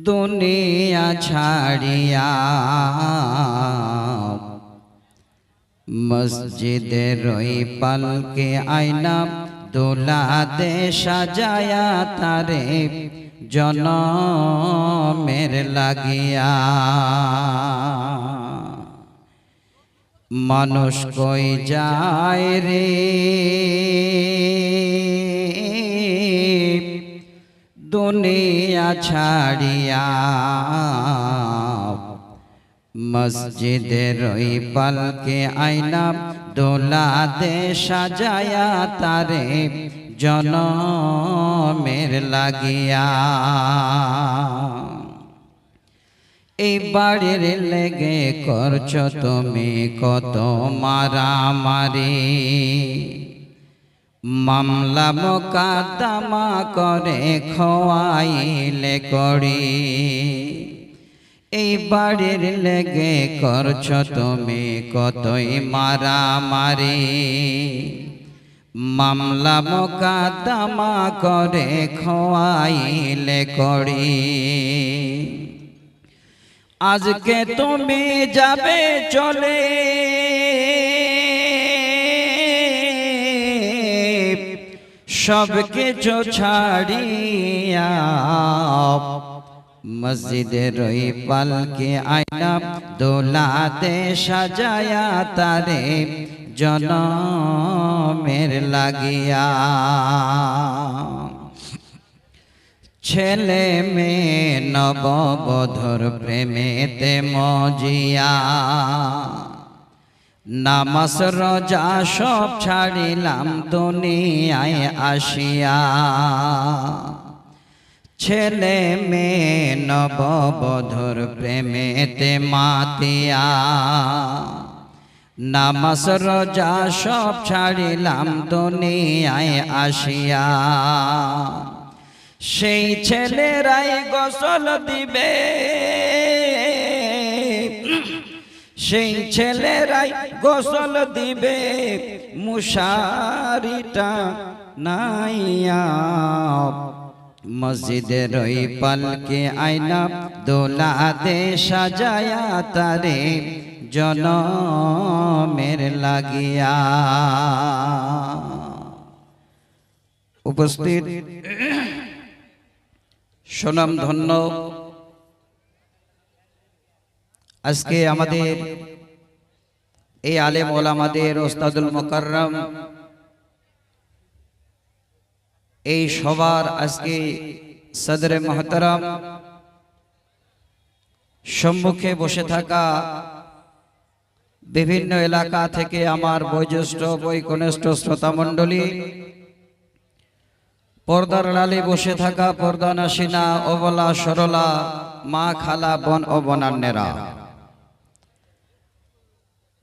দুনিয়া ছাড়িয়া মসজিদের ওই পালকে আয়না দোলা দে সাজায়া তারে জনমের লাগিয়া। মানুষ কই যায় রে দুনিয়া ছাড়িয়া মসজিদের ওই পালকে আয়না দোলা দে সাজায়া তারে জনমের লাগিয়া। এই বাড়ির লেগে করছো তুমি কত মারামারি, মামলা মোকদ্দমা করে খোয়াইলে করি। এই বাড়ির লেগে করছো তুমি কতই মারামারি, মামলা মোকদ্দমা করে খোয়াইলে করি। আজকে তুমি যাবে চলে সব কিছু ছাড়িয়া, মসজিদের ওই পালকে আয়না দোলা দে সাজায়া তারে জনমের লাগিয়া। ছেলে মেয়ে নববধূর প্রেমেতে মজিয়া, নামাজ রোজা সব ছাড়িলাম দুনিয়ায় আসিয়া। ছেলে মেয়ে নববধূর প্রেমেতে মাতিয়া, নামাজ রোজা সব ছাড়িলাম দুনিয়ায় আসিয়া। সেই ছেলেরাই গোসল দিবে, সেই ছেলেরাই গোসল দিবে মুশারিটা নাইয়া। মসজিদের ওই পালকে আয়না দোলা দে সাজায়া তারে জনমের লাগিয়া। উপস্থিত সুনাম ধন্য আজকে আমাদের এই আলেম ওলামাদের ওস্তাদুল মুকাররম এই সবার আজকে সদরে মুহতারাম সম্মুখে বসে থাকা বিভিন্ন এলাকা থেকে আমার বয়োজ্যেষ্ঠ বৈকনিষ্ঠ শ্রোতা মণ্ডলী, পর্দার আড়ালে বসে থাকা পর্দানাসিনা অবলা সরলা মা খালা বোন ও বনান্যেরা,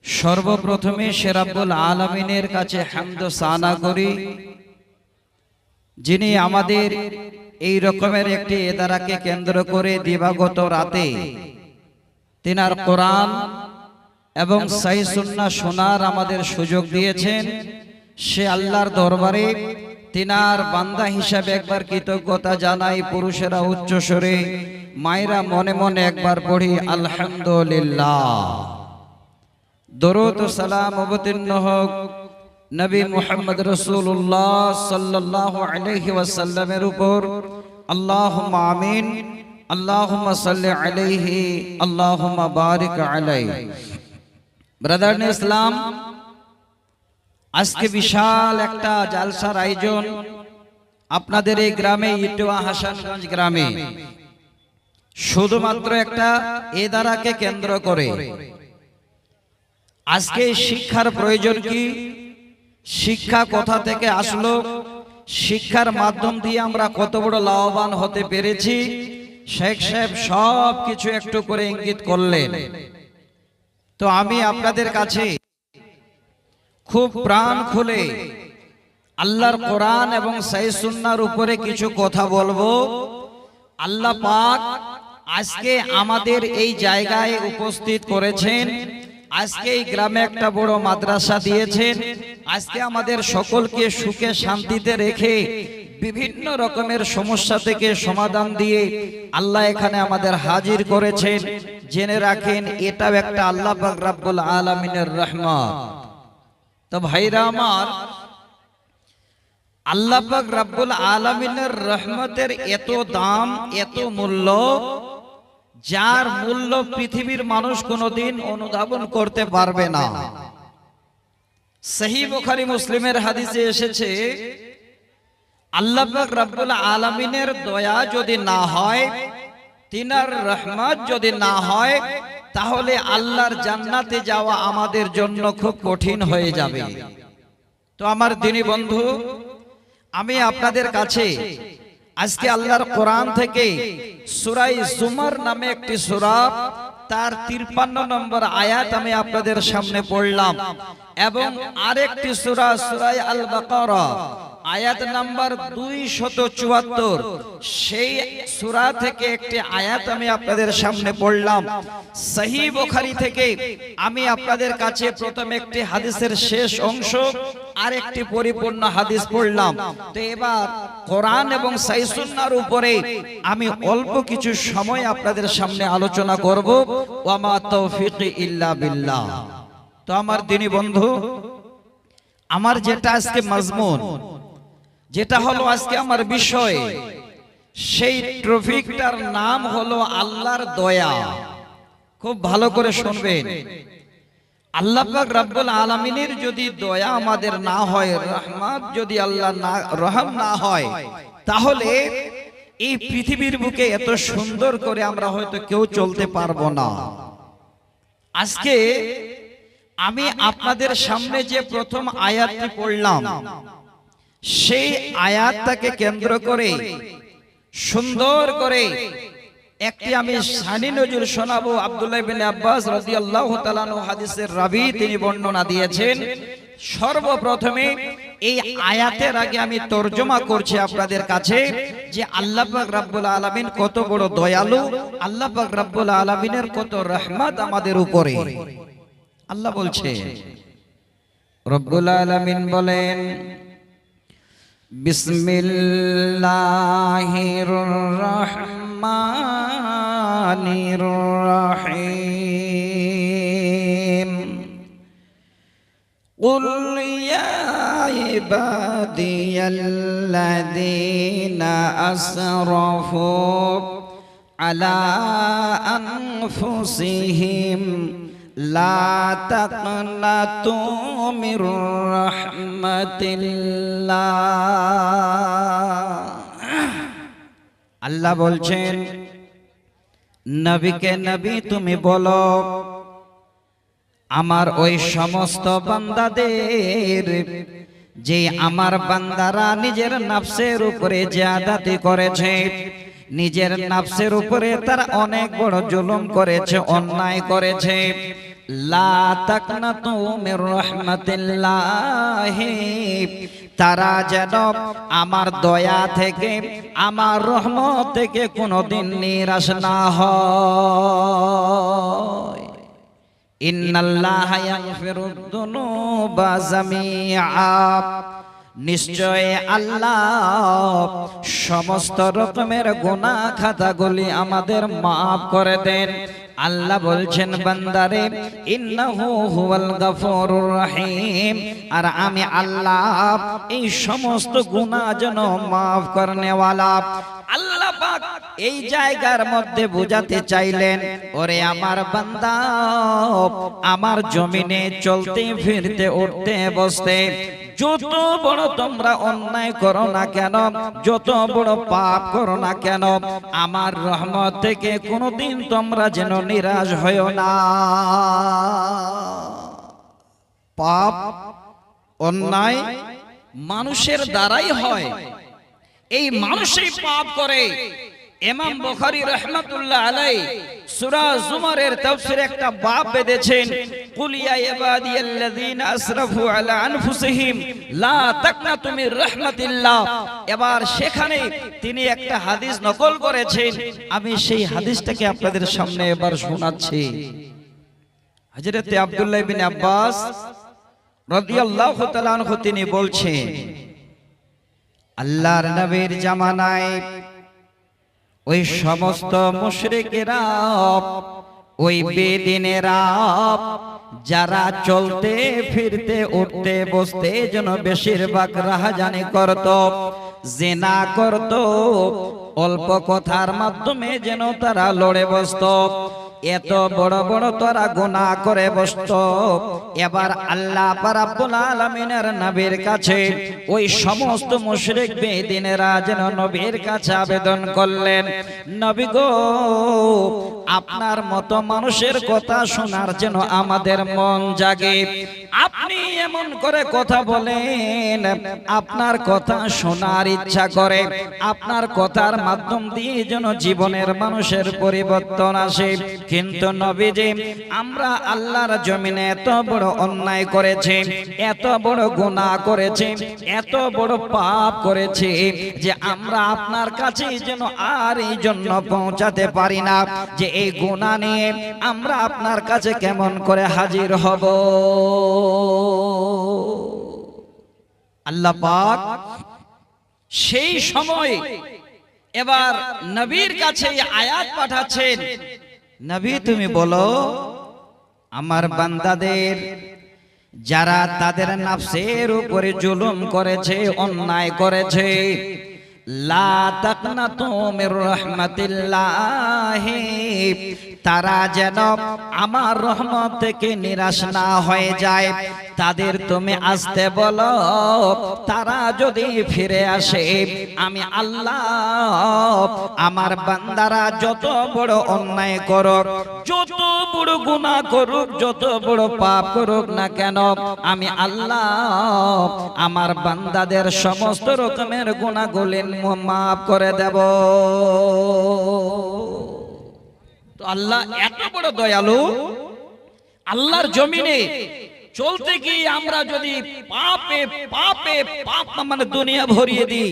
সর্বপ্রথমে সে রাব্বুল আলামিনের কাছে হামদ সানা করি, যিনি আমাদের এই রকমের একটি ইদারাকে কেন্দ্র করে দিবাগত রাতে তিনার কোরআন এবং সহিহ সুন্নাহ শোনার আমাদের সুযোগ দিয়েছেন। সে আল্লাহর দরবারে তিনার বান্দা হিসাবে একবার কৃতজ্ঞতা জানাই। পুরুষেরা উচ্চ স্বরে, মায়েরা মনে মনে একবার পড়ি আলহামদুলিল্লাহ। দরুদ ও সালাম অবতীর্ণ হোক নবী মুহাম্মদ রাসূলুল্লাহ সাল্লাল্লাহু আলাইহি ওয়াসাল্লামের উপর। আল্লাহুম্মা আমিন। আল্লাহুম্মা সাল্লি আলাইহি, আল্লাহুম্মা বারিক আলাইহি। ব্রাদার ইন ইসলাম, আজকে বিশাল একটা জালসার আয়োজন আপনাদের এই গ্রামে, ইটোয়া হাসানগঞ্জ গ্রামে, শুধুমাত্র একটা ইদারাকে কেন্দ্র করে। আজকে শিক্ষার প্রয়োজন কি, শিক্ষা কোথা থেকে আসলো, শিক্ষার মাধ্যম দিয়ে আমরা কত বড় লাভবান হতে পেরেছি, শেখ সাহেব সব কিছু একটু করে ইঙ্গিত করলেন। তো আমি আপনাদের কাছে খুব প্রাণ খুলে আল্লাহর কোরআন এবং সহিহ সুন্নাহর উপরে কিছু কথা বলবো। আল্লাহ পাক আজকে আমাদের এই জায়গায় উপস্থিত করেছেন, আজকে এই গ্রামে একটা বড় মাদ্রাসা দিয়েছেন, আজকে আমাদের সকলকে সুখে শান্তিতে রেখে বিভিন্ন রকমের সমস্যা থেকে সমাধান দিয়ে আল্লাহ এখানে আমাদের হাজির করেছেন। জেনে রাখেন এটাও একটা আল্লাহ পাক রব্বুল আলামিনের রহমত। তো ভাইরা আমার, আল্লাহ পাক রব্বুল আলামিনের রহমতের এত দাম, এত মূল্য, যার মূল্য পৃথিবীর মানুষ কোনোদিন অনুধাবন করতে পারবে না। সহিহ বুখারী মুসলিমের হাদিসে এসেছে, আল্লাহ পাক রব্বুল আলামিনের দয়া যদি না হয়, তিনার রহমত যদি না হয়, তাহলে আল্লাহর জান্নাতে যাওয়া আমাদের জন্য খুব কঠিন হয়ে যাবে। তো আমার দিনী বন্ধু, আমি আপনাদের কাছে আজকে আল্লাহর কোরআন থেকে সূরা জুমার নামে একটি সূরা, তার 53 নম্বর আয়াত আমি আপনাদের সামনে পড়লাম, এবং আরেকটি সূরা, সূরা আল বাকারা আয়াত নাম্বার 274, সেই সূরা থেকে একটি আয়াত আমি আপনাদের সামনে পড়লাম। সহিহ বুখারী থেকে আমি আপনাদের কাছে প্রথমে একটি হাদিসের শেষ অংশ আর একটি পরিপূর্ণ হাদিস পড়লাম। তো এবার কোরআন এবং সহিহ সুন্নাহর উপরে আমি অল্প কিছু সময় আপনাদের সামনে আলোচনা করব। ওয়া মা তৌফিকি ইল্লা বিল্লাহ। তো আমার দিনী বন্ধু, আমার যেটা আজকে মাজমুন, যেটা হলো আজকে আমার বিষয়, সেই টপিকটার নাম হলো আল্লাহর দয়া। খুব ভালো করে শুনবেন। আল্লাহ পাক রব্বুল আলামিনের যদি দয়া আমাদের না হয়, রহমত যদি আল্লাহ না রহম না হয়, তাহলে এই পৃথিবীর বুকে এত সুন্দর করে আমরা হয়তো কেউ চলতে পারবো না। আজকে আমি আপনাদের সামনে যে প্রথম আয়াতটি পড়লাম, সেই আয়াতটাকে কেন্দ্র করে সুন্দর করে একটি আমি শানী নজরুল শোনাবো। আব্দুল্লাহ ইবনে আব্বাস রাদিয়াল্লাহু তাআলা আনহু হাদিসের রাবী, তিনি বর্ণনা দিয়েছেন। সর্বপ্রথমে এই আয়াতের আগে আমি তরজমা করছি আপনাদের কাছে যে আল্লাহ পাক রব্বুল আলামিন কত বড় দয়ালু, আল্লাহ পাক রব্বুল আলামিনের কত রহমত আমাদের উপরে। আল্লাহ বলছে, রব্বুল আলামিন বলেন, বিসমিল্লাহির রহমানির রহিম। কুল ইয়া ইবাদিয়াল্লাযীনা আসরাফু আলা আনফুসিহিম লা তাকনাতু মির রাহমাতিল্লাহ। আল্লাহ বলছেন, নবীকে নবী তুমি বলো, আমার ওই সমস্ত বান্দাদের, যে আমার বান্দারা নিজের নফসের উপরে জিয়াদাতি করেছে, নিজের নফসের উপরে তারা অনেক বড় জুলুম করেছে, অন্যায় করেছে, লা তাকনাতু মির রাহমাতিল্লাহ, তারা যেন আমার দয়া থেকে, আমার রহমত থেকে কোনোদিন নিরাশ না হয়। ইন্নাল্লাহা ইয়াগফিরুদ যুনুবা জামিআ, নিশ্চয় আল্লাহ সমস্ত রকমের গুনাহ খাতাগুলি আমাদের মাফ করে দেন। আল্লাহ বলছেন, বান্দারে ইন্নাহু হুয়াল গাফুরুর রহিম, আর আমি আল্লাহ এই সমস্ত গুনাহ যেন মাফ করনে ওয়ালা। আল্লাহ পাক এই জায়গার মধ্যে বোঝাতে চাইলেন, ওরে আমার বান্দা, আমার জমিনে চলতে ফিরতে উঠতে বসতে যত বড় তোমরা অন্যায় করো না কেন, যত বড় পাপ করো না কেন, আমার রহমত থেকে কোনোদিন তোমরা যেন নিরাশ হয়ো না। পাপ অন্যায় মানুষের দ্বারাই হয়, এই মানুষই পাপ করে। ইমাম বুখারী রাহমাতুল্লাহ আলাইহি সূরা জুমারের তাফসীরে একটা বাব বেঁধেছেন, কুল ইয়া ইবাদিয়াল্লাযীনা আসরাফু আলা আনফুসিহিম লা তাকনাতু মির রাহমাতিল্লাহ। এবার সেখানে তিনি একটা হাদিস নকল করেছেন, আমি সেই হাদিসটাকে আপনাদের সামনে এবার শোনাচ্ছি। হযরত আব্দুল্লাহ ইবনে আব্বাস রাদিয়াল্লাহু তাআলা আনহু তিনি বলছেন, আল্লাহর নবীর জামানায় ওই সমস্ত মুশরিকেরা, ওই বেদিনেরা যারা চলতে ফিরতে উঠতে বসতে যেন বেশিরভাগ রাহাজানি করত, জিনা করত, অল্প কথার মাধ্যমে যেন তারা লড়ে বসত, এত বড় বড় তারা গুনাহ করে বসত। এবার আল্লাহ রাব্বুল আলামিনের নবীর কাছে ওই সমস্ত মুশরিক বেদিনেরা যেন নবীর কাছে আবেদন করলেন, নবী গো, আপনার মতো মানুষের কথা শোনার যেন আমাদের মন জাগে, আপনি এমন করে কথা বলেন, আপনার কথা শোনার ইচ্ছা করে, আপনার কথার মাধ্যম দিয়ে যেন জীবনের মানুষের পরিবর্তন আসে। কিন্তু নবীজি, আমরা আল্লাহর জমিনে এত বড় অন্যায় করেছি, এত বড় গুনাহ করেছি, এত বড় পাপ করেছি যে আমরা আপনার কাছে যেন আর এই জন্য পৌঁছাতে পারি না যে এই গুনাহ নিয়ে আমরা আপনার কাছে কেমন করে হাজির হব। আল্লাহ পাক সেই সময় এবার নবীর কাছে আয়াত পাঠাচ্ছেন, নবী তুমি বলো আমার বান্দাদের যারা তাদের নফসের উপরে জুলুম করেছে, অন্যায় করেছে, লা তাকনাতু মির রাহমাতিল্লাহ, তারা যেন আমার রহমত থেকে নিরাশ না হয়ে যায়, তাদের তুমি আসতে বলো, তারা যদি ফিরে আসে আমি আল্লাহ আমার বান্দারা যত বড় অন্যায় করুক, যত বড় গুনাহ করুক, যত বড় পাপ করুক না কেন, আমি আল্লাহ আমার বান্দাদের সমস্ত রকমের গুনাহগুলি মাফ করে দেব। তো আল্লাহ এত বড় দয়ালু, আল্লাহর জমিনে চলতে গিয়ে আমরা যদি পাপে পাপে পাপ মানে দুনিয়া ভরিয়ে দিই,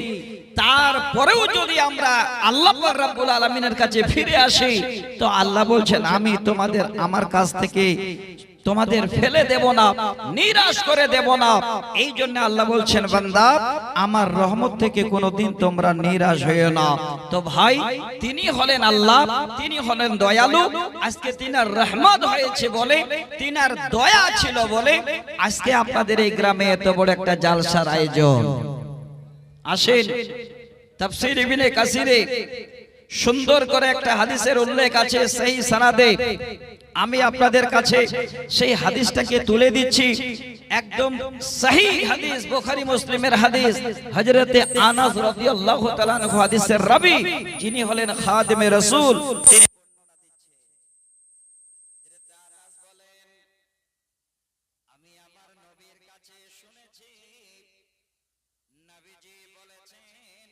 তারপরেও যদি আমরা আল্লাহ পাক রব্বুল আলামিনের কাছে ফিরে আসি, তো আল্লাহ বলছেন আমি তোমাদের আমার কাছ থেকে তোমাদের ফেলে দেব না, নিরাশ করে দেব না। এই জন্য আল্লাহ বলছেন বান্দা আমার রহমত থেকে কোনোদিন তোমরা নিরাশ হইও না। তো ভাই, তিনি হলেন আল্লাহ, তিনি হলেন দয়ালু। আজকে তিনার রহমত হয়েছে বলে, তিনার দয়া ছিল বলে আজকে আপনাদের এই গ্রামে এত বড় একটা জালসার আয়োজন। আসেন, তাফসীর ইবনে কাসিরে সুন্দর করে একটা হাদিসের উল্লেখ আছে সহিহ সনদে, আমি আপনাদের কাছে সেই হাদিসটাকে তুলে দিচ্ছি। একদম সহিহ হাদিস, বুখারী মুসলিমের হাদিস। হযরতে আনাস রাদিয়াল্লাহু তাআলা আনহু হাদিসের রাবী, যিনি হলেন খাদিমে রাসূল, তিনি আমি আমার নবীর কাছে শুনেছি নবীজি বলেছেন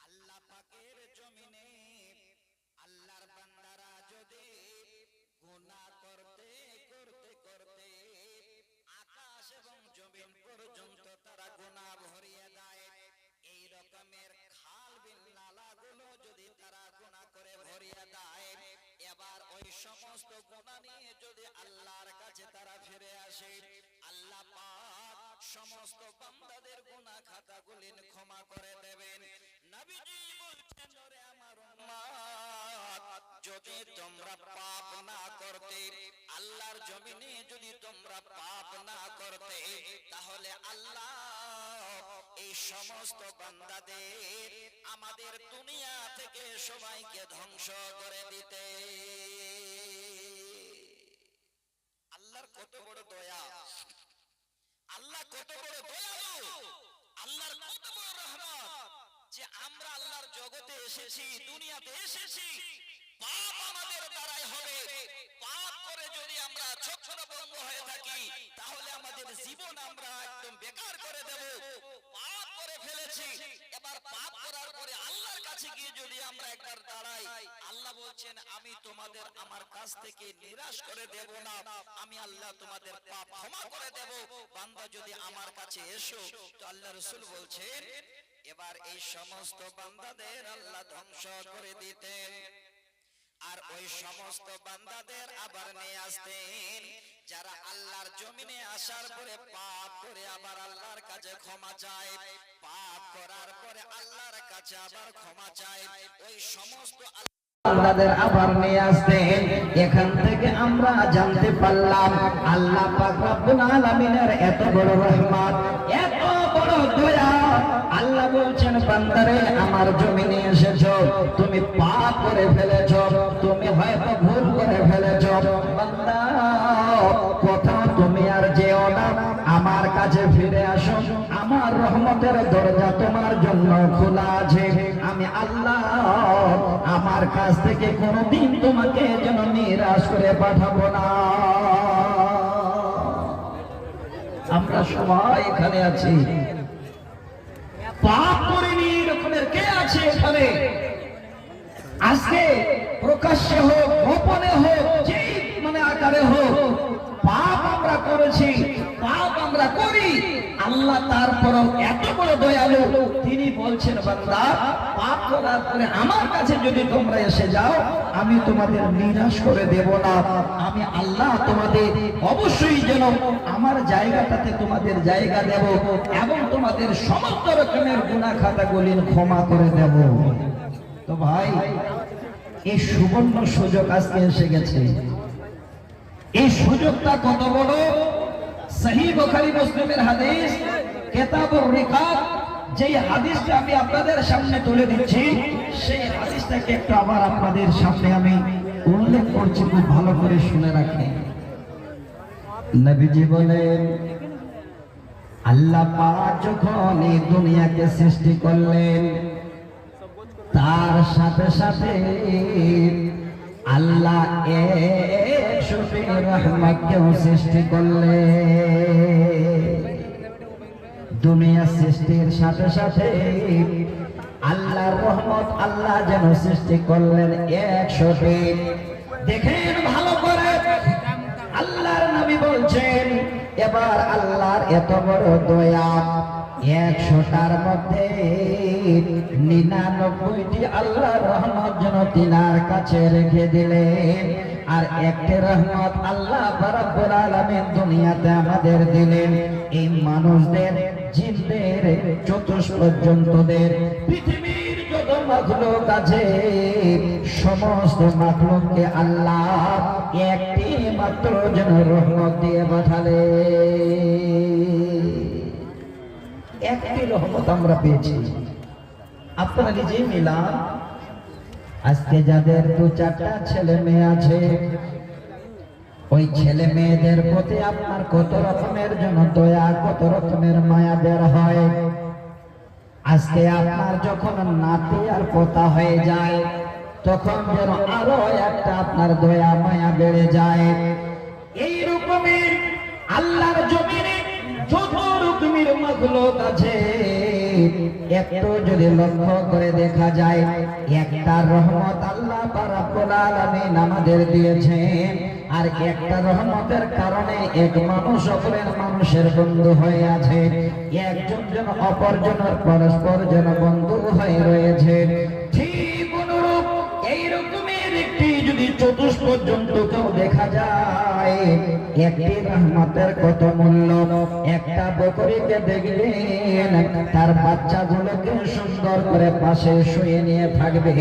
আল্লাহ পাকের জমিনে আল্লাহর বান্দারা যদি গুনাহ করতে করতে করতে আকাশ এবং জমিন পর্যন্ত তারা গুনাহ ভরিয়ে দেয়, এই রকমের খাল বিল নালাগুলো যদি তারা গুনাহ করে ভরিয়ে দেয়, এবার ওই সমস্ত গুনাহ নিয়ে যদি আল্লাহর কাছে তারা ফিরে আসে, আল্লাহ পাক সমস্ত বান্দাদের গুনাহ খাতাগুলি ক্ষমা করে দেবেন। নবীজি বলছেন, ওরে আমার উম্মত, যদি তোমরা পাপ না করতে, আল্লাহর জমিনে যদি তোমরা পাপ না করতে, তাহলে আল্লাহ এই সমস্ত বান্দাদের আমাদের দুনিয়া থেকে সবাইকে ধ্বংস করে দিতে। আল্লাহর কত বড় দয়া, আল্লাহ কত বড় দয়ালু, আল্লাহর কত বড় রহমত যে আমরা আল্লাহর জগতে এসেছি, দুনিয়াতে এসেছি, পাপ আমাদের দ্বারাই হবে। পাপ করে যদি আমরা ছত্রভঙ্গ হয়ে থাকি, তাহলে আমাদের জীবন আমরা একদম বেকার করে দেব। পাপ করে ফেলেছি, এবার পাপ করার পরে আল্লাহর কাছে গিয়ে যদি আমরা একবার দাঁড়াই, আল্লাহ বলছেন আমি তোমাদের আমার কাছ থেকে নিরাশ করে দেব না, আমি আল্লাহ তোমাদের পাপ ক্ষমা করে দেব, বান্দা যদি আমার কাছে এসো। তো আল্লাহ রাসূল বলছেন এবার এই সমস্ত বান্দাদের আল্লাহ ধ্বংস করে দিতেন। আর ওই সমস্ত বান্দাদের আবার নিয়ে আসতেন যারা আল্লাহর জমিনে আসার পরে পাপ করে আবার আল্লাহর কাছে ক্ষমা চায়, পাপ করার পরে আল্লাহর কাছে আবার ক্ষমা চায়, ওই সমস্ত বান্দাদের আবার নিয়ে আসতেন। এখান থেকে আমরা জানতে পারলাম আল্লাহ পাক রব্বুল আলামিনের এত বড় রহমত, এত বড় দয়া। আল্লাহ বলছেন বান্দারে আমার জমিনে এসেছো, তুমি পাপ করে ফেলেছো, তুমি হয়তো ভুল করে ফেলেছো, বান্দা কোথাও তুমি আর যেও না, আমার কাছে ফিরে আসো, আমার রহমতের দরজা তোমার জন্য খোলা আছে। আমি আল্লাহ আমার কাছ থেকে কোনদিন তোমাকে যেন নিরাশ করে পাঠাবো না। আমরা সবাই এখানে আছি, পাপ করিনি এরকমের কে আছে এখানে? আজকে প্রকাশ্যে হোক গোপনে হোক যেই আকারে হোক পাপ আমরা করেছি, পাপ আমরা করি, আল্লাহ তারপরও এত বড় দয়ালু, তিনি বলছেন বান্দা পাপ করার পরে আমার কাছে যদি তোমরা এসে যাও আমি তোমাদের নিরাশ করে দেব না। আমি আল্লাহ তোমাদের অবশ্যই যেন আমার জায়গাটাতে তোমাদের জায়গা দেব এবং তোমাদের সমস্ত রকমের গুনাহ খাতাগুলি ক্ষমা করে দেব। তো ভাই এই সুবর্ণ সুযোগ আজকে এসে গেছে। এই সুযোগটা কত বড়! সহিহ বুখারী মুসলিমের হাদিস কিতাবুর রিকাব, যেই হাদিসটা আমি আপনাদের সামনে তুলে দিচ্ছি সেই হাদিসটাকে একটু আবার আপনাদের সামনে আমি উল্লেখ করছি, খুব ভালো করে শুনে রাখেন। নবীজি বলেন আল্লাহ পাক যখন এই দুনিয়াকে সৃষ্টি করলেন তার সাথে সাথে আল্লাহ রহমতকেও সৃষ্টি করলেন। দুনিয়া সৃষ্টির সাথে সাথে আল্লাহর রহমত আল্লাহ যেন সৃষ্টি করলেন 100। দেখেন ভালো করে, আল্লাহর নবী বলছেন এবার আল্লাহর এত বড় দয়া, 100টার মধ্যে 99টি আল্লাহর রহমত যেন তিনার কাছে রেখে দিলেন, আর একটি রহমত আল্লাহ রাব্বুল আলামিন দুনিয়াতে আমাদের দিলেন। এই মানুষদের, জিনদের, চতুষ্পর্যন্তদের, পৃথিবীর যত মাখলুক আছে সমস্ত মাখলুককে আল্লাহ একটি মাত্র যেন রহমত দিয়ে পাঠালেন। একটি রহমত আমরা পেয়েছি। আপনারা নিজেই মিলান, আজকে যাদের 2-4টা ছেলে মেয়ে আছে ওই ছেলে মেয়েদের প্রতি আপনার কত রকমের যেন দয়া, কত রকমের মায়া বের হয়। আজকে আপনার যখন নাতি আর পোতা হয়ে যায় তখন যেন আরো একটা আপনার দয়া মায়া বেড়ে যায়। এই রকমের আল্লাহর জমিনে যত রকমের মাখলুক আছে একটু যদি লক্ষ্য করে দেখা যায় একটা রহমত আল্লাহ রাব্বুল আলামিন আমাদের দিয়েছেন, আর একটা রহমতের কারণে এক মানুষ অপরের মানুষের বন্ধু হয়ে আছে, একজন যেন অপরজনের পরস্পর যেন বন্ধু হয়ে রয়েছে। ঠিক অনুরূপ এইরকমের একটি যদি চতুষ্পর্যন্ত কেউ দেখা যায়, একটি রহমতের কত মূল্য। একটা বকরিকে দেখবেন তার বাচ্চাগুলোকে সুন্দর করে পাশে শুয়ে নিয়ে থাকবে,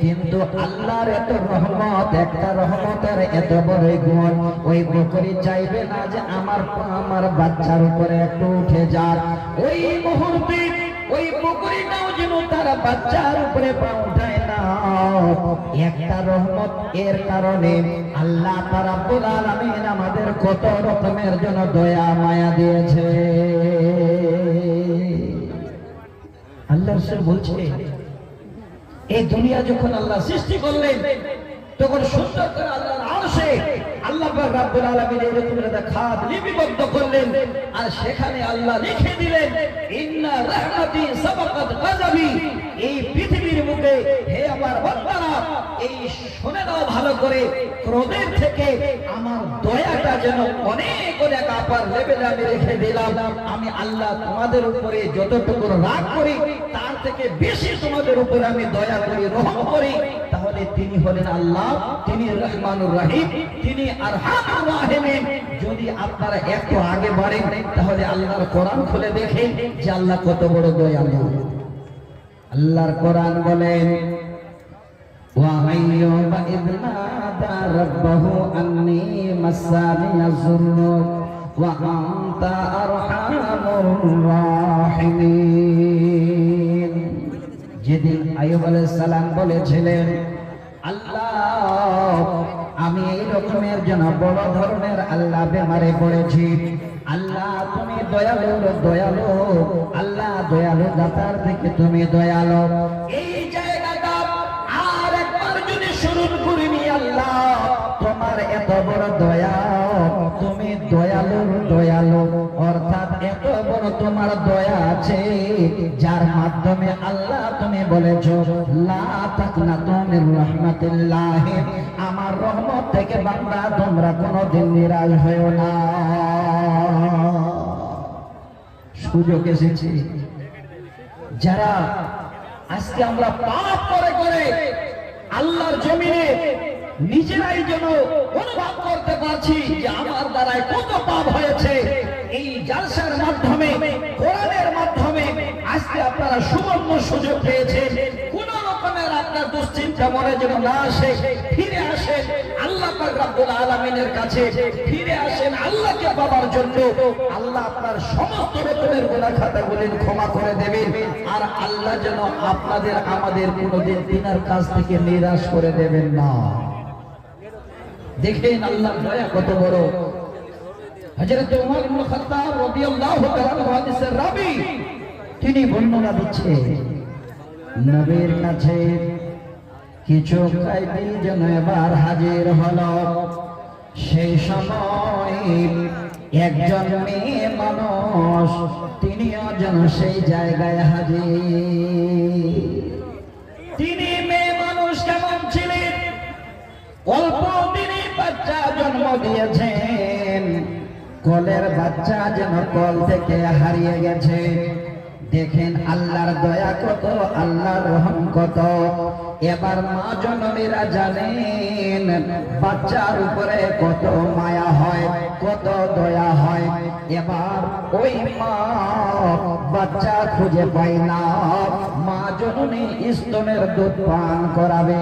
কিন্তু আল্লাহর এত রহমত, একটা রহমতের এত বড় গুণ, ওই বকরি চাইবে না যে আমার বাচ্চার উপরে একটু উঠে যাক। ওই মুহূর্তে ওই বকরিটাও যেন তার বাচ্চার উপরে পা উঠায় না। একটা রহমত এর কারণে আল্লাহ রাব্বুল আলামিন আমাদের কত রকমের জন্য দয়া মায়া দিয়েছে। আল্লাহ রাসূল বলছে এই দুনিয়া যখন আল্লাহ সৃষ্টি করলেন তখন সুন্দর করে আল্লাহর আরশে আল্লাহ পাক রব্বুল আলামিন এরকম একটা খাত লিপিবদ্ধ করলেন, আর সেখানে আল্লাহ লিখে দিলেন ইন্না রাহমাতি সাবাকাত গাযাবি। এই পৃথিবীর মুখে হে আমার বান্দারা এই শুনে নাও ভালো করে, ক্রোধের থেকে আমার দয়াটা যেন অনেক অনেক আপার লেভেলে আমি রেখে দিলাম। আমি আল্লাহ তোমাদের উপরে যতটুকু রাগ করি তার থেকে বেশি তোমাদের উপরে আমি দয়া করি, রহম করি। তাহলে তবে তিনি হলেন আল্লাহ, তিনি রহমানুর রহিম, তিনি আরহামুর রাহিমিন। যদি আপনারা একটু আগে বাড়েন তাহলে আল্লাহর কোরআন খুলে দেখেন যে আল্লাহ কত বড় দয়ালু। আল্লাহর কোরআন বলেন وأيوب إذ نادى ربه أني مسني الضر وأنت أرحم الراحمين। যেদিন আইয়ুব আলাইহিস সালাম বলেছিলেন, আল্লাহ আমি এই রকমের যেন বড় ধরনের আল্লাহ বেমারে পড়েছি, আল্লাহ তুমি দয়ালুর দয়ালু, আল্লাহ দয়ালু দাতার থেকে তুমি দয়ালু। এই জায়গাটা আর একবার যদি স্মরণ করিনি, আল্লাহ তোমার এত বড় দয়া, তুমি দয়ালুর দয়ালু, অর্থাৎ এত বড় তোমার দয়া আছে যার মাধ্যমে আল্লাহ তুমি বলেছো লা তাকনাতু মির রাহমাতিল্লাহ, আমার রহমত থেকে বান্দা তোমরা কোনোদিন নিরাশ হয়ো না। সুযোগ এসেছে যারা আজকে আমরা পাপ করে করে আল্লাহর জমিনে নিজেরাই যেন অনুভব করতে পারছি যে আমার দ্বারাই কত পাপ হয়েছে। এই জালসার মাধ্যমে, কোরআনের মাধ্যমে আজকে আপনারা সুবর্ণ সুযোগ পেয়েছেন। কোন রকমের আপনার দুশ্চিন্তা মনে যেন না আসে, ফিরে আসেন আল্লাহ পাক রব্বুল আলামিনের কাছে, ফিরে আসেন আল্লাহকে পাবার জন্য। আল্লাহ আপনার সমস্ত রকমের গুনাহ খাতাগুলি ক্ষমা করে দেবেন, আর আল্লাহ যেন আপনাদের আমাদের কোনোদিন তিনার কাছ থেকে নিরাশ করে দেবেন না। দেখেন আল্লাহর দয়া কত বড়। হযরত ওমর ইবনে খাত্তাব রাদিয়াল্লাহু তাআলা হাদিসের রাবী, তিনি বর্ণনা দিচ্ছেন নবীর কাছে কিছু কয়েদি যেন এবার হাজির হলো। সেই সময় একজন মেয়ে মানুষ তিনিও যেন সেই জায়গায় হাজির। তিনি মেয়ে মানুষ কেমন ছিলেন? অল্প দিনে বাচ্চা জন্ম দিয়েছেন, কোলের বাচ্চা যেন কোল থেকে হারিয়ে গেছে। দেখেন আল্লাহর দয়া কত, আল্লাহর রহম কত। এবার মা জননীরা জানেন বাচ্চার উপরে কত মায়া হয়, কত দয়া হয়। এবার ওই মা বাচ্চা খুঁজে পায় না, মা জননী স্তনের দুধ পান করাবে,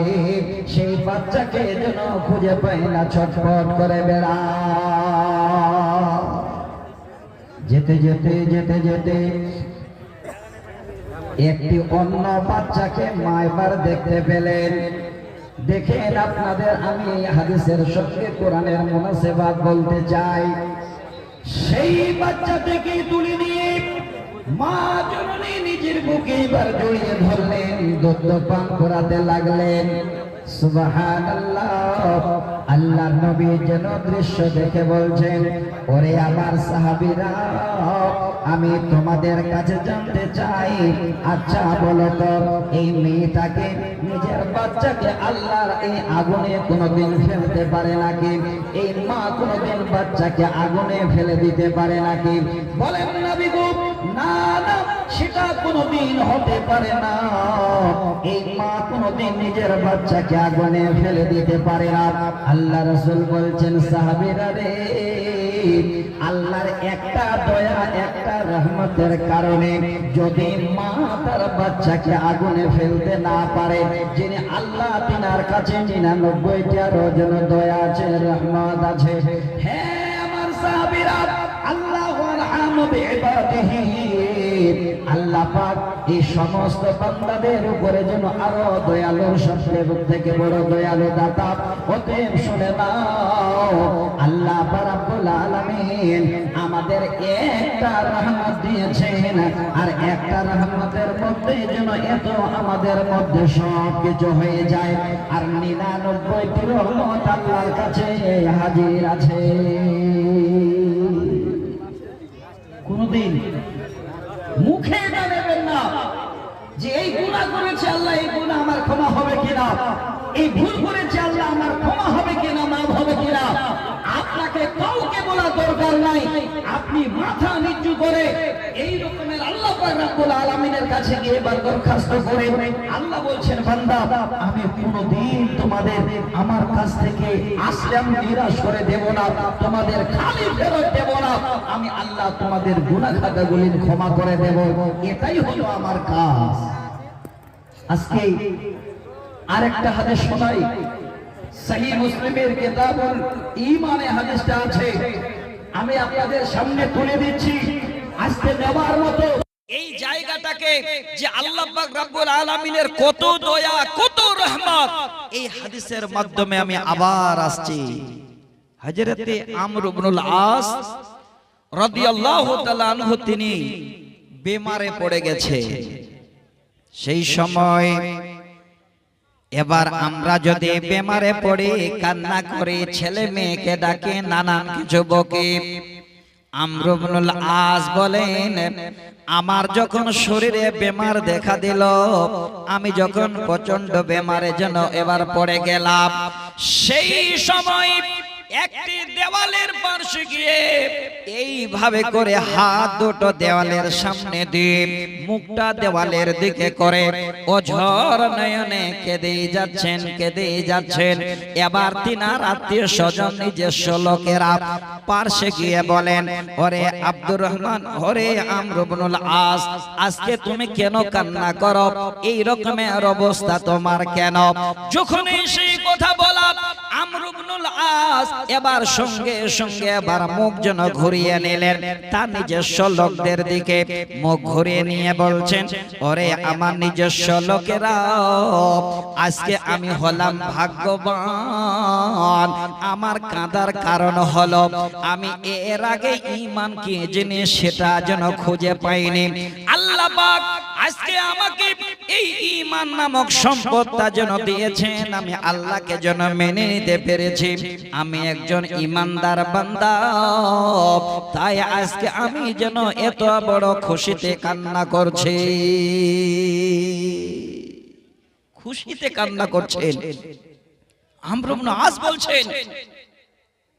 সেই বাচ্চাকে যেন খুঁজে পায় না, ছটফট করে বেড়ায়। যেতে যেতে যেতে যেতে একটি অন্য বাচ্চাকে মা এবার দেখতে পেলেন। দেখেন আপনাদের আমি হাদিসের সঙ্গে কোরআনের মুনাসেবাত বলতে চাই। সেই বাচ্চাটাকে তুলে নিয়ে মা জননী নিজের বুকে এবার জড়িয়ে ধরলেন, দুধ পান করাতে লাগলেন। সুবহানাল্লাহ। আল্লাহর নবী যেন দৃশ্য দেখে বলছেন, ওরে আমার সাহাবীরা, আমি তোমাদের কাছে জানতে চাই, আচ্ছা বলো তো এই মেয়েটাকে, নিজের বাচ্চাকে আল্লাহর এই আগুনে কোনোদিন ফেলতে পারে নাকি? এই মা কোনোদিন বাচ্চাকে আগুনে ফেলে দিতে পারে নাকি? বলেন নবী গো, না না, সেটা কোনোদিন হতে পারে না। এই মা কোনোদিন নিজের বাচ্চাকে আগুনে ফেলে দিতে পারে না। আল্লাহ রাসূল বলছেন, সাহাবীরা রে, আল্লাহর একটা দয়া, একটা রহমতের কারণে যদি মা তার বাচ্চাকে আগুনে ফেলতে না পারে, যিনি আল্লাহ তিনার কাছে 99টা রোজন দয়া আছে, রহমত আছে। হ্যাঁ আমার সাহাবীরা, আল্লাহু আরহামু বিইবাদিহি, আল্লাহ পাক এই সমস্ত বান্দাদের উপরে যেন আরো দয়ালু, সবচেয়ে থেকে বড় দয়ালু দাতা। অতএব শুনে নাও, আল্লাহ রাব্বুল আলামিন আমাদের একটা রহমত দিয়েছেন, আর একটা রহমতের মধ্যে যেন এত আমাদের মধ্যে সব কিছু হয়ে যায়, আর 99টি রহমত আল্লাহর কাছে হাজির আছে। কোনদিন মুখে এটা নেবেন না যে এই গুনাহ করেছে আল্লাহ, এই গুনাহ আমার ক্ষমা হবে কিনা, এই ভুল করেছে আল্লাহ আমার ক্ষমা হবে কিনা, মাফ হবে কিনা। আপনাকে কাউকে বলা দরকার নাই, আপনি মাথা নিচু করে এই রকমের আল্লাহ পাক রব্বুল আলামিনের কাছে গিয়ে এবার দরখাস্ত করে আল্লাহ বলছেন বান্দা আমি কোনদিন তোমাদের আমার কাছ থেকে আসলাম নিরাশ করে দেব না, তোমাদের খালি ফেরত দেব না, আমি আল্লাহ তোমাদের গুনাহ খাতাগুলি ক্ষমা করে দেব, এটাই হলো আমার কাজ। আজকে আরেকটা হাদিস শোনাই, সহিহ মুসলিমের কিতাবুল ঈমানে হাদিসটা আছে, আমি আপনাদের সামনে তুলে দিচ্ছি আজকে নেওয়ার মতো। এই জায়গাটাকে যে আল্লাহ পাক রব্বুল আলামিনের কত দয়া কত রহমত, এই হাদিসের মাধ্যমে আমি আবার আসছি। হযরতে আমর ইবনুল আস রাদিয়াল্লাহু তাআলা আনহু তিনি বেমারে পড়ে গেছে। সেই সময় এবার আমরা যদি বেমারে পড়ে কান্না করে ছেলে মেয়েকে ডাকে নানান কিছু বকে, আমর ইবনুল আস বলেন আমার যখন শরীরে বেমার দেখা দিল, আমি যখন প্রচন্ড বেমারে যেন এবার পড়ে গেলাম, সেই সময় একটি দেওয়ালের পাশে গিয়ে এইভাবে করে হাত দুটো দেওয়ালের সামনে দিয়ে মুখটা দেওয়ালের দিকে করে অঝর নয়নে কেঁদেই যাচ্ছেন। এবার তিনার আত্মীয় স্বজন নিজস্ব লোকেরা পাশে গিয়ে বলেন, ওরে আব্দুর রহমান, ওরে আমর ইবনুল আস, আজকে তুমি কেন কান্না করো? এই রকমের অবস্থা তোমার কেন? যখনই সেই কথা বলা আমর ইবনুল আস এবার সঙ্গে সঙ্গে এবার মুখ যেন ঘুরিয়ে নিলেন, তার নিজস্ব লোকদের দিকে মুখ ঘুরিয়ে নিয়ে বলছেন, ওরে আমার নিজস্ব লোকেরা, আজকে আমি হলাম ভাগ্যবান। আমার কাঁদার কারণ হলো আমি এর আগে ঈমান কি জিনিস সেটা যেন খুঁজে পাইনি। আল্লাহ পাক আজকে আমাকে এই ঈমান নামক সম্পদটা যেন দিয়েছেন, আমি আল্লাহকে যেন মেনে নিতে পেরেছি, আমি একজন ঈমানদার বান্দা, তাই আজকে আমি যেন এত বড় খুশিতে কান্না করছি। খুশিতে কান্না করছেন। আমর ইবনে আস বলছেন,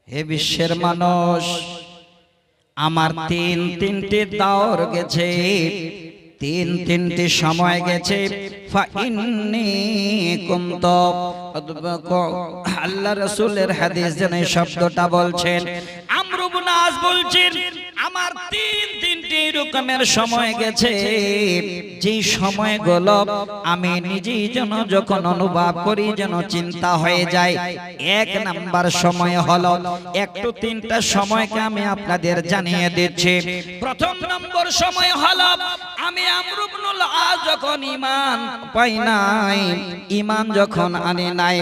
হে বিশ্বের মানুষ, আমার তিনটি দৌর গেছে, তিনটি সময় গেছে। আল্লাহ রাসূলের হাদিস যেন শব্দটা বলছেন, আমর ইবনে আস বলছেন আমার তিনটি রকমের সময় গেছে, যে সময়গুলো আমি নিজেই যেন যখন অনুভব করি যেন চিন্তা হয়ে যায়। এক নাম্বার সময় হলো, একটু তিনটা সময়কে আমি আপনাদের জানিয়ে দিচ্ছি। প্রথম নম্বর সময় হলো আমি আমর ইবনুল আস যখন ঈমান পাই নাই, ঈমান যখন আনি নাই,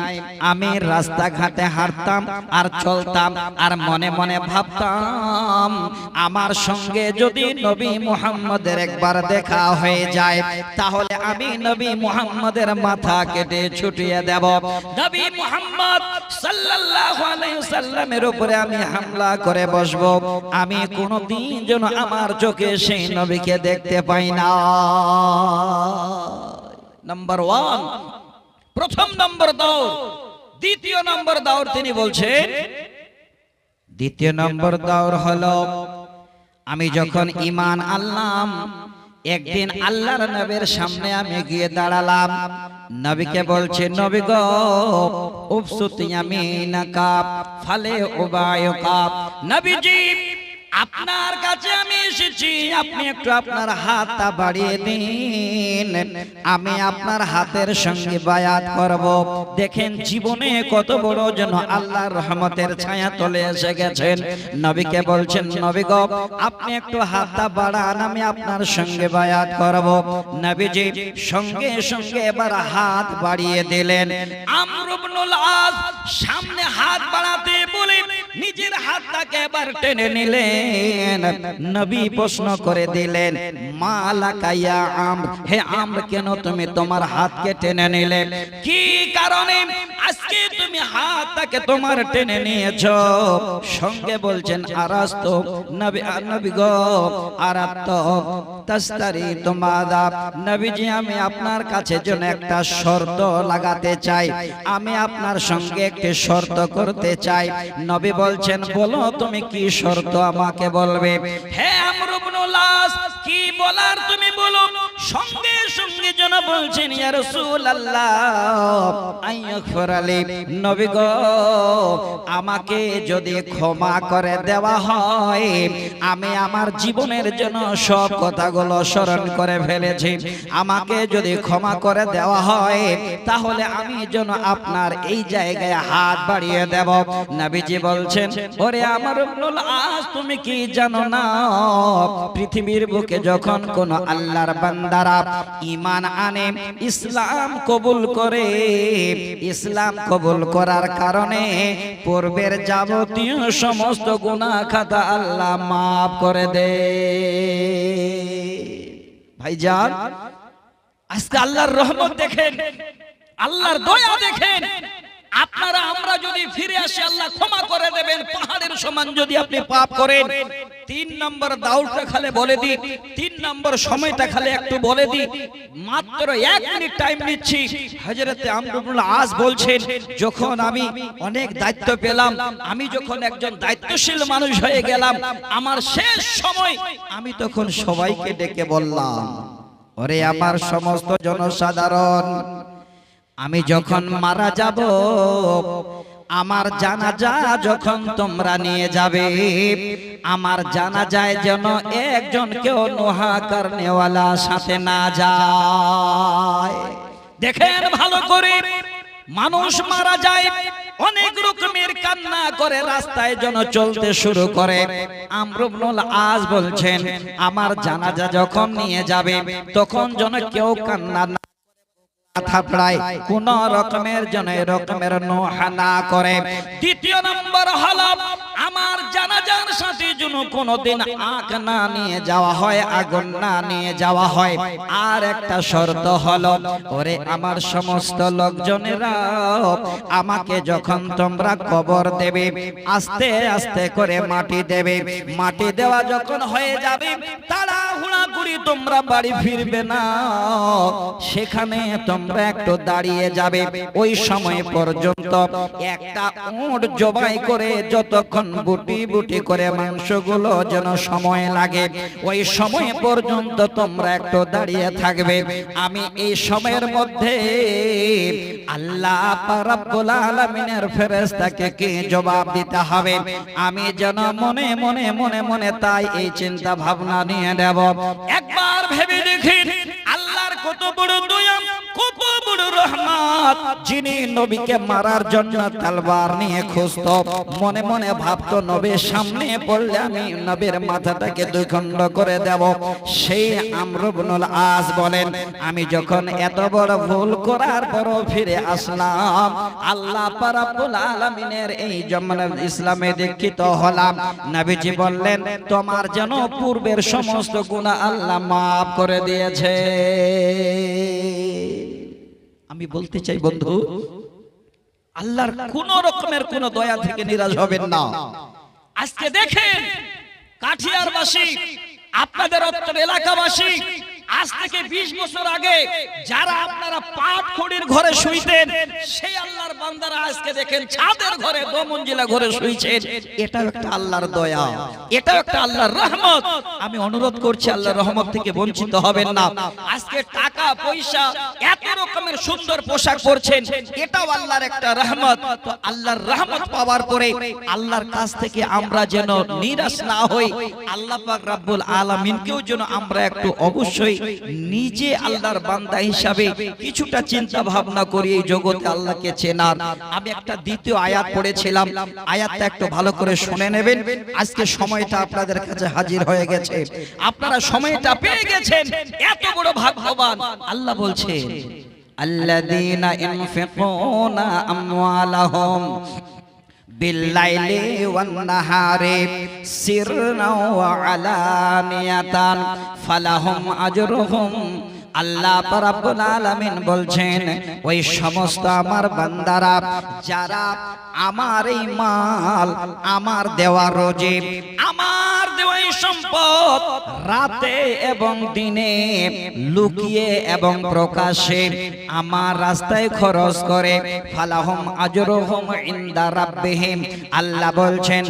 আমি রাস্তাঘাটে হাঁটতাম আর চলতাম আর মনে মনে ভাবতাম আমার সঙ্গে যদি নবী মুহাম্মদের একবার দেখা হয়ে যায় তাহলে আমি নবী মুহাম্মদের মাথা কেটে ছুটিয়ে দেব, নবী মুহাম্মদ সাল্লাল্লাহু আলাইহি ওয়াসাল্লামের উপরে আমি হামলা করে বসব। আমি কোনদিন যেন আমার চোখে সেই নবীকে দেখতে পাই না। নাম্বার 1 প্রথম নম্বর দৌড়। দ্বিতীয় নম্বর দৌড় তিনি বলছেন, দ্বিতীয় নম্বর দৌড় হলো আমি যখন ঈমান আনলাম, একদিন আল্লাহর নবীর সামনে আমি গিয়ে দাঁড়ালাম, নবীকে বলছে, নবী গো উবসুত ইয়ামিনাকা ফালে উবায়ুকা, নবীজি আপনার কাছে আমি এসেছি, আপনি একটু আপনার হাতটা বাড়িয়ে দিন, আমি আপনার হাতের সঙ্গে বায়াত করব। দেখেন জীবনে কত বড় যেন আল্লাহর রহমতের ছায়া তলে এসে গেছেন। নবীকে বলছেন, নবী গো আপনি একটু হাতটা বাড়ান, আমি আপনার সঙ্গে বায়াত করব। নবীজি সঙ্গে সঙ্গে এবার হাত বাড়িয়ে দিলেন। আমর ইবনুল আস সামনে হাত বাড়াতে বলে নিজের হাতটাকে এবার টেনে নিলেন। নবী প্রশ্ন করে দিলেন, মালাকা ইয়া আমর, হে আমর কেন তুমি তোমার হাতকে টেনে নিলে? কি কারণে? আজকে তুমি হাতটাকে তোমার টেনে নিয়েছো, সঙ্গে বলছেন আরাস্ত নবী নবী গো আরাত্ত তাস্তারি তোমাদা নবীজি, আমি আপনার কাছে জন্য একটা শর্ত লাগাতে চাই, আমি আপনার সঙ্গে একটি শর্ত করতে চাই। নবী বলছেন বলো তুমি কি শর্ত আমাকে বলবে। হে আমর ইবনে লাস, কি বলার তুমি বলো। সঙ্গে সঙ্গে যেন বলছেন ইয়া রাসূলুল্লাহ আইয়াগফিরালি, নবী গো আমাকে যদি ক্ষমা করে দেওয়া হয়, আমি আমার জীবনের জন্য সব কথাগুলো স্মরণ করে ফেলেছি, আমাকে যদি ক্ষমা করে দেওয়া হয় তাহলে আমি যেন আপনার এই জায়গায় হাত বাড়িয়ে দেব। নবীজি বলছেন ওরে আমর ইবনে লাস, তুমি কি জানো না পৃথিবীর বুকে যখন কোন আল্লাহর বান্দারা ঈমান আনে, ইসলাম কবুল করে, ইসলাম কবুল করার কারণে পূর্বের যাবতীয় সমস্ত গুনাহ খাতা আল্লাহ মাফ করে দেয়। ভাইজান আজকে আল্লাহর রহমত দেখেন, আল্লাহর দয়া দেখেন। আপনারা আমরা যদি ফিরে আসি আল্লাহ ক্ষমা করে দেবেন। পাহাড়ের সমান যদি আপনি পাপ করেন, 3 নম্বর দাউদটা খালে বলে দিই, 3 নম্বর সময়টা খালে একটু বলে দিই, মাত্র 1 মিনিট টাইম নিচ্ছি। হযরতে আমর ইবনে আস বলছেন যখন আমি অনেক দায়িত্ব পেলাম, আমি যখন একজন দায়িত্বশীল মানুষ হয়ে গেলাম, আমার শেষ সময় আমি তখন সবাইকে ডেকে বললাম ওরে আমার সমস্ত জনসাধারণ, আমি যখন মারা যাব, আমার জানাজা যখন তোমরা নিয়ে যাবে, আমার জানাজায় যেন একজন কেউ নোহা করনেওয়ালা সাথে না যায়। দেখেন ভালো করে, মানুষ মারা যায় অনেক রকমের কান্না করে রাস্তায় যেন চলতে শুরু করে। আমর ইবনে আস বলছেন আমার জানাজা যখন নিয়ে যাবে তখন যেন কেউ কান্না না থাপড়ায়, কোন রকমের যেন এরকমের নোহা না করে। দ্বিতীয় নম্বর হলো আমার জানাজার সাথে যেন কোনদিন আগ না নিয়ে যাওয়া হয়, আগুন না নিয়ে যাওয়া হয়। আর একটা শর্ত হলো ওরে আমার সমস্ত লোকজনেরা, আমাকে যখন তোমরা কবর দেবে আস্তে আস্তে করে মাটি দেবে, মাটি দেওয়া যখন হয়ে যাবে তাড়াহুড়া করে তোমরা বাড়ি ফিরবে না, সেখানে তোমরা একটু দাঁড়িয়ে যাবে। ওই সময় পর্যন্ত একটা উট জবাই করে যতক্ষণ বুটি বুটি করে মাংসগুলো যেন সময় লাগে, ওই সময় পর্যন্ত তোমরা একটু দাঁড়িয়ে থাকবে। আমি এই সময়ের মধ্যে আল্লাহ রাব্বুল আলামিনের ফেরেশতাকে কি জবাব দিতে হবে, আমি যেন মনে মনে মনে মনে তাই এই চিন্তা ভাবনা নিয়ে দেব। একবার ভেবে দেখেন আল্লাহর কত বড় দয়া, কত বড় রহমত। যিনি নবীকে মারার জন্য তলবার নিয়ে খুঁজত, মনে মনে ভাবতো নবীর সামনে পড়লে আমি নবীর মাথাটাকে দুই খণ্ড করে দেব, সেই আমর ইবনে আস বলেন আমি যখন এত বড় ভুল করার পরও ফিরে আসলাম, আল্লাহ রাব্বুল আলামিনের এই জমানার ইসলামে দীক্ষিত হলাম। নবীজি বললেন তোমার যেন পূর্বের সমস্ত গুনাহ আল্লাহ মাফ করে দিয়েছে। আমি বলতে চাই বন্ধু, আল্লাহর কোন রকমের কোন দয়া থেকে নিরাশ হবেন না। আজকে দেখেন কাঠিয়ারবাসী, আপনাদের অত্র এলাকাবাসী, আজ থেকে 20 বছর আগে যারা আপনারা পাট খড়ির ঘরে শুইতেন, সেই আল্লাহর বান্দারা আজকে দেখেন ছাদের ঘরে, দোমঞ্জিলা ঘরে শুইছেন। এটাও একটা আল্লাহর দয়া, এটাও একটা আল্লাহর রহমত। আমি অনুরোধ করছি আল্লাহর রহমত থেকে বঞ্চিত হবেন না। আজকে টাকা পয়সা এত রকমের সুন্দর পোশাক পরছেন, এটাও আল্লাহর একটা রহমত। তো আল্লাহর রহমত পাওয়ার পরে আল্লাহর কাছ থেকে আমরা যেন নিরাশ না হই, আল্লাহ পাক রব্বুল আলামিনকেও যেন আমরা একটু অবশ্যই নিজে আল্লাহর বান্দা হিসাবে কিছুটা চিন্তা ভাবনা করি এই জগতে আল্লাহকে চেনার। আমি একটা দ্বিতীয় আয়াত পড়েছিলাম, আয়াতটা একটু ভালো করে শুনে নেবেন। আজকে সময়টা আপনাদের কাছে হাজির হয়ে গেছে, আপনারা সময়টা পেয়ে গেছেন, এত বড় ভাগ্যবান। আল্লাহ বলছেন আল্লাযীনা ইনফিকুনা আমওয়ালাহুম বিল্লাইলি ওয়ান নাহারি সিররাও ওয়া আলানিয়াতান ফালাহুম আজরুহুম আল্লাহ রাব্বুল আলামিন বলছেন ওই সমস্ত আমার বান্দারা যারা আমার এই মাল, আমার দেওয়া রোজি, আমার দেওয়া এই সম্পদ রাতে এবং দিনে লুকিয়ে এবং প্রকাশ্যে আমার রাস্তায় খরচ করে, ফালাহুম আজরুহুম ইনদা রাব্বিহিম, আল্লাহ বলছেন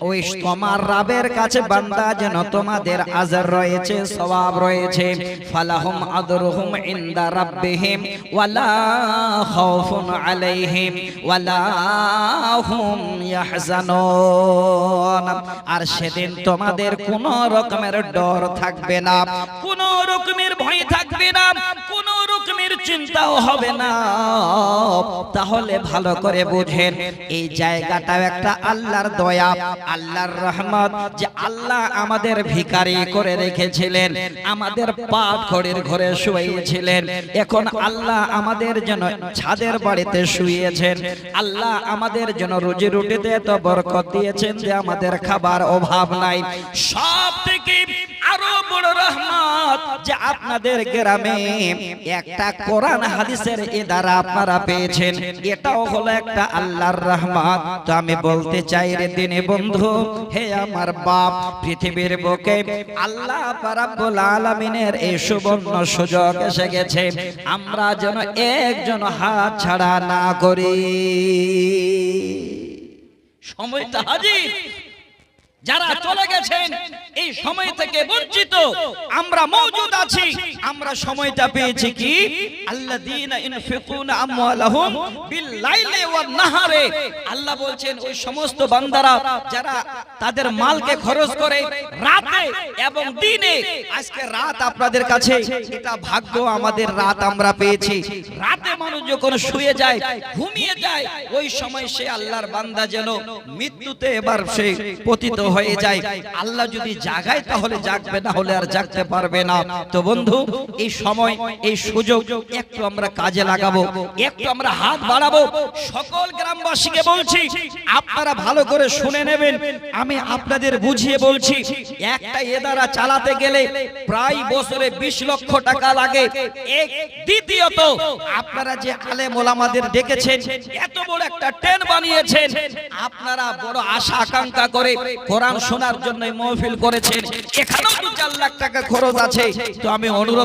ওই তোমার রবের কাছে বান্দা যেন তোমাদের আজর রয়েছে, সওয়াব রয়েছে, ফালাহুম আজরুহুম ইনদা রাব্বিহিম ওয়ালা খাউফুন আলাইহিম ওয়ালা হুম ইয়াহজানুন। আর সেদিন তোমাদের কোনো রকমের ডর থাকবে না, কোনো রকমের ভয় থাকবে না, কোনো রকমের চিন্তাও হবে না। তাহলে ভালো করে বুঝেন এই জায়গাটাও একটা আল্লাহর দয়া, আল্লাহর রহমত, যে আল্লাহ আমাদের ভিখারি করে রেখেছিলেন, আমাদের পাট খড়ির ঘরে শুয়েছিলেন, এখন আল্লাহ আমাদের জন্য ছাদের বাড়িতে শুয়েছেন, আল্লাহ আমাদের জন্য রুজি রুটিতে এত বরকত দিয়েছেন যে আমাদের খাবার অভাব নাই। সব থেকে আরো বড় রহমত যে আপনাদের গ্রামে একটা কোরআন হাদিসের ইদারা আপনারা পেয়েছেন, এটাও হলো একটা আল্লাহর রহমত। তো আমি বলতে চাই রে দিনে বন্ধু, হে আমার বাপ, পৃথিবীর বুকে আল্লাহ রাব্বুল আলামিনের এই সুবর্ণ সুযোগ এসে গেছে, আমরা যেন একজন হাত ছাড়া না করি। সময়টা হাজির, যারা চলে গেছেন এই সময় থেকে বঞ্চিত আমরা মওজুদ আছি, আমরা সময়টা পেয়েছি কি আল্লাযীনা ইনফিকুনা আমওয়ালাহুম বিল লাইলি ওয়ান নাহারে, আল্লাহ বলছেন ওই সমস্ত বান্দারা যারা তাদের মালকে খরচ করে রাতে এবং দিনে। আজকে রাত আপনাদের কাছে এটা ভাগ্য, আমাদের রাত আমরা পেয়েছি। রাতে মানুষ যখন শুয়ে যায়, ঘুমিয়ে যায়, ওই সময় সে আল্লাহর বান্দা যেন মৃত্যুতে এবার সে পতিত হয়ে যায়। আল্লাহ যদি জাগায় তাহলে জাগবে, না হলে আর জাগতে পারবে না। তো বন্ধু, এই সময় এই সুযোগ একটু আমরা কাজে লাগাবো, একটু আমরা হাত বাড়াবো। সকল গ্রামবাসীকে বলছি আপনারা ভালো করে শুনে নেবেন, আমি আপনাদের বুঝিয়ে বলছি। একটা এদারা চালাতে গেলে প্রায় বছরে 20 লক্ষ টাকা লাগে। এক দ্বিতীয়ত আপনারা যে আলেম ওলামাদের ডেকেছেন, এত বড় একটা ট্রেন বানিয়েছেন, আপনারা বড় আশা আকাঙ্ক্ষা করে কোরআন শোনার জন্য মাহফিল করেছেন, এখানেও 2-4 লাখ টাকা খরচ আছে। তো আমি অনুরোধ